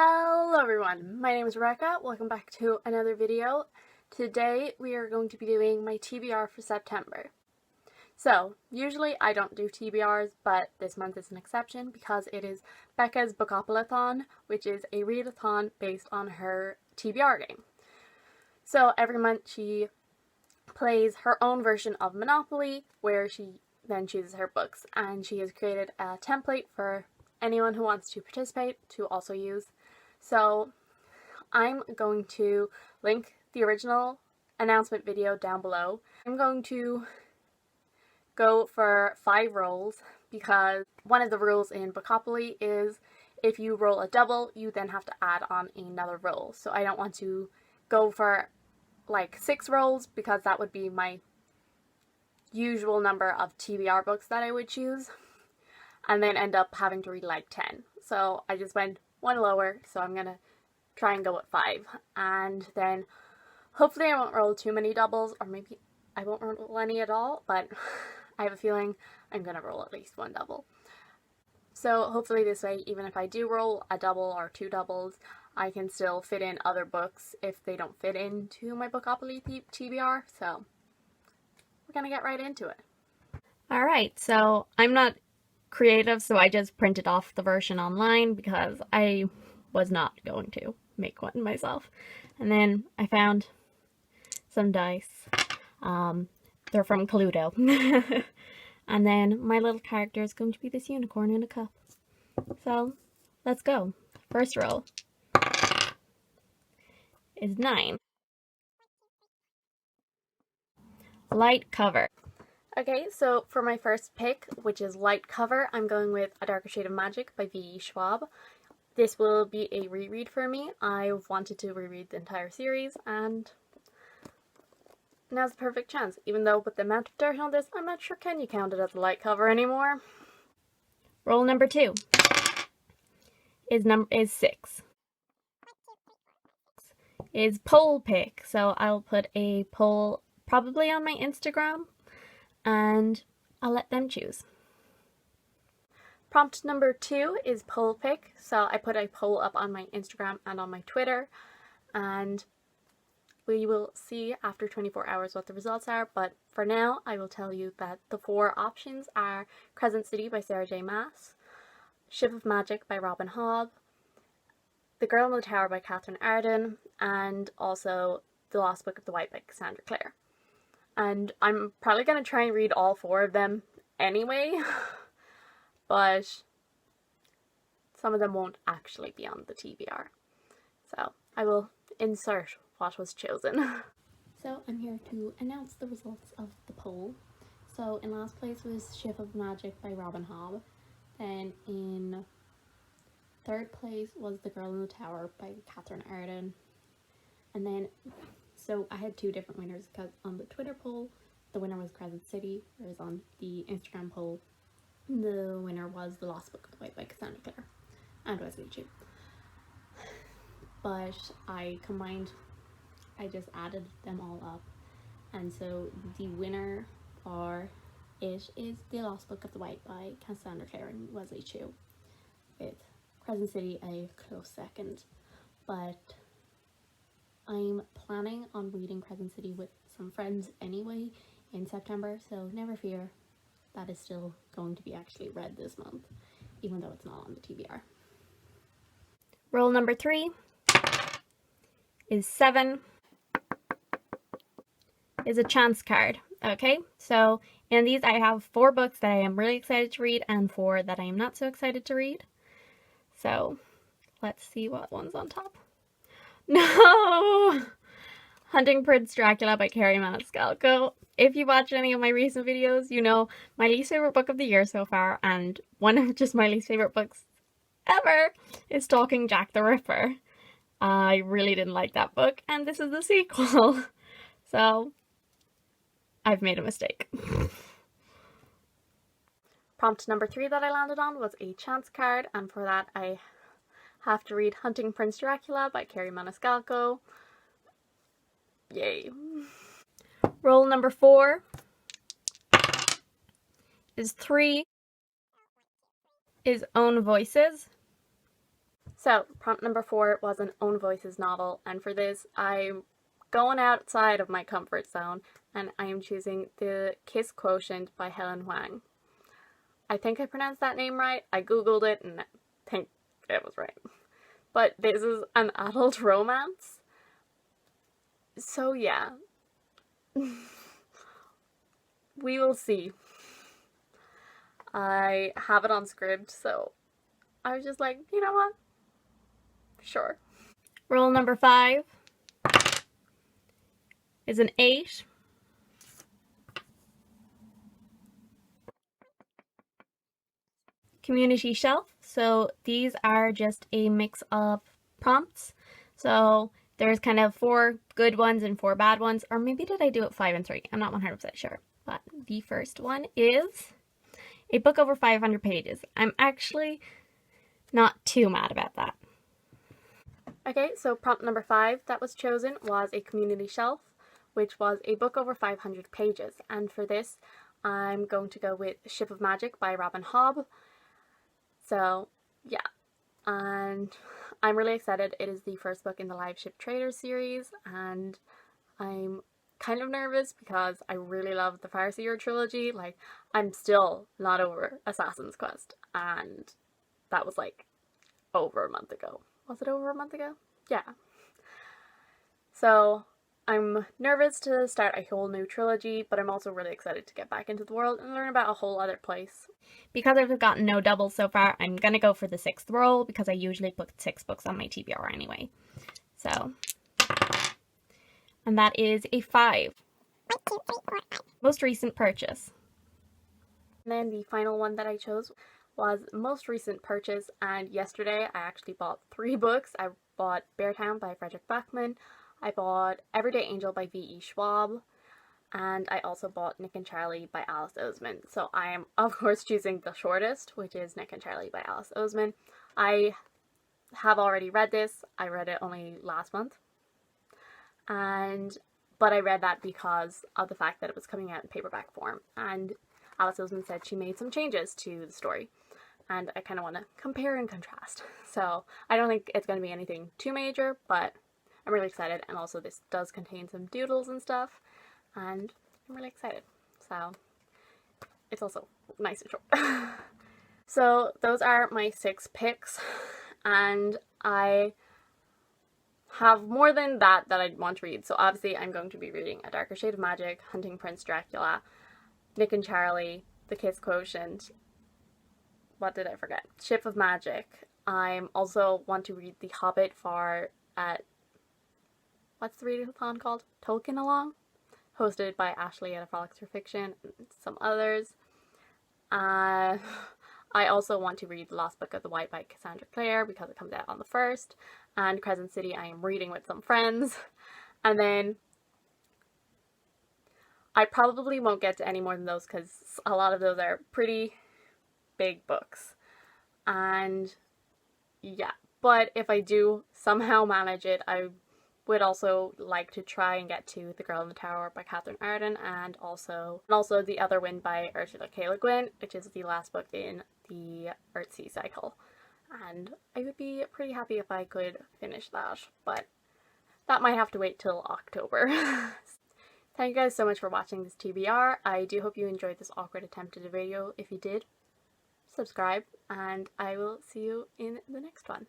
Hello everyone, my name is Becca. Welcome back to another video. Today we are going to be doing my TBR for September. So, usually I don't do TBRs, but this month is an exception because it is Becca's Bookoplathon, which is a readathon based on her TBR game. So every month she plays her own version of Monopoly, where she then chooses her books, and she has created a template for anyone who wants to participate to also use. So I'm going to link the original announcement video down below. I'm going to go for 5 rolls because one of the rules in Bookopoly is if you roll a double, you then have to add on another roll. So I don't want to go for like 6 rolls because that would be my usual number of TBR books that I would choose, and then end up having to read like 10. So I just went one lower, so I'm gonna try and go with 5, and then hopefully I won't roll too many doubles, or maybe I won't roll any at all, but I have a feeling I'm gonna roll at least 1 double. So hopefully this way, even if I do roll a double or 2 doubles, I can still fit in other books if they don't fit into my Bookopoly TBR, so we're gonna get right into it. Alright, so I'm not creative, so I just printed off the version online because I was not going to make one myself. And then I found some dice. They're from Cluedo. And then my little character is going to be this unicorn in a cup. So let's go. First roll is 9. Light cover. Okay, so for my first pick, which is light cover, I'm going with A Darker Shade of Magic by V.E. Schwab. This will be a reread for me. I've wanted to reread the entire series, and now's the perfect chance. Even though with the amount of dirt on this, I'm not sure can you count it as a light cover anymore. Roll number 2 is 6. Is poll pick, so I'll put a poll probably on my Instagram, and I'll let them choose. Prompt number 2 is poll pick, so I put a poll up on my Instagram and on my Twitter, and we will see after 24 hours what the results are, but for now I will tell you that the 4 options are Crescent City by Sarah J. Maas, Ship of Magic by Robin Hobb, The Girl in the Tower by Catherine Arden, and also The Lost Book of the White by Cassandra Clare. And I'm probably going to try and read all 4 of them anyway, but some of them won't actually be on the TBR. So I will insert what was chosen. So I'm here to announce the results of the poll. So in last place was Ship of Magic by Robin Hobb. Then in third place was The Girl in the Tower by Catherine Arden. And then, so I had 2 different winners because on the Twitter poll, the winner was Crescent City, whereas on the Instagram poll, the winner was The Lost Book of the White by Cassandra Clare and Wesley Chu. But I just added them all up, and so the winner for it is The Lost Book of the White by Cassandra Clare and Wesley Chu, with Crescent City a close second. But I'm planning on reading Crescent City with some friends anyway in September, so never fear, that is still going to be actually read this month, even though it's not on the TBR. Roll number 3 is 7. Is a chance card. Okay, so in these I have 4 books that I am really excited to read and 4 that I am not so excited to read. So let's see what one's on top. No! Hunting Prince Dracula by Kerri Maniscalco. If you watch any of my recent videos, you know my least favorite book of the year so far, and one of just my least favorite books ever is Stalking Jack the Ripper. I really didn't like that book, and this is the sequel. So I've made a mistake. Prompt number 3 that I landed on was a chance card, and for that I have to read Hunting Prince Dracula by Kerri Maniscalco. Yay. Roll number 4 is 3. Is Own Voices. So, prompt number 4 was an Own Voices novel, and for this, I'm going outside of my comfort zone, and I am choosing The Kiss Quotient by Helen Huang. I think I pronounced that name right. I googled it, and I think it was right. But this is an adult romance. So yeah. We will see. I have it on SCRIBD, so I was just like, you know what? Sure. Roll number 5 is an 8. Community shelf. So these are just a mix of prompts. So there's kind of 4 good ones and 4 bad ones, or maybe did I do it 5 and 3? I'm not 100% sure. But the first one is a book over 500 pages. I'm actually not too mad about that. Okay, so prompt number 5 that was chosen was a community shelf, which was a book over 500 pages. And for this, I'm going to go with Ship of Magic by Robin Hobb. So, yeah. And I'm really excited. It is the first book in the Live Ship Traders series, and I'm kind of nervous because I really love the Farseer trilogy. Like, I'm still not over Assassin's Quest, and that was like over a month ago. Was it over a month ago? Yeah. So I'm nervous to start a whole new trilogy, but I'm also really excited to get back into the world and learn about a whole other place. Because I've gotten no doubles so far, I'm gonna go for the 6th roll because I usually put 6 books on my TBR anyway. So, and that is a 5. Most recent purchase. And then the final one that I chose was most recent purchase, and yesterday I actually bought 3 books. I bought Beartown by Frederick Backman, I bought Everyday Angel by V.E. Schwab, and I also bought Nick and Charlie by Alice Oseman. So I am of course choosing the shortest, which is Nick and Charlie by Alice Oseman. I have already read this. I read it only last month, but I read that because of the fact that it was coming out in paperback form, and Alice Oseman said she made some changes to the story, and I kind of want to compare and contrast. So I don't think it's going to be anything too major, but I'm really excited, and also this does contain some doodles and stuff, and I'm really excited. So it's also nice and short. So those are my 6 picks, and I have more than that I want to read. So obviously I'm going to be reading A Darker Shade of Magic, Hunting Prince Dracula, Nick and Charlie, The Kiss Quotient, what did I forget? Ship of Magic. I also want to read The Hobbit for, what's the readathon called? Tolkien Along? Hosted by Ashley at A Frolics for Fiction and some others. I also want to read The Lost Book of the White by Cassandra Clare because it comes out on the 1st. And Crescent City I am reading with some friends. And then I probably won't get to any more than those because a lot of those are pretty big books. And yeah, but if I do somehow manage it, I would also like to try and get to The Girl in the Tower by Catherine Arden, and also The Other Wind by Ursula K. Le Guin, which is the last book in the Earthsea cycle. And I would be pretty happy if I could finish that, but that might have to wait till October. Thank you guys so much for watching this TBR. I do hope you enjoyed this awkward attempt at a video. If you did, subscribe, and I will see you in the next one.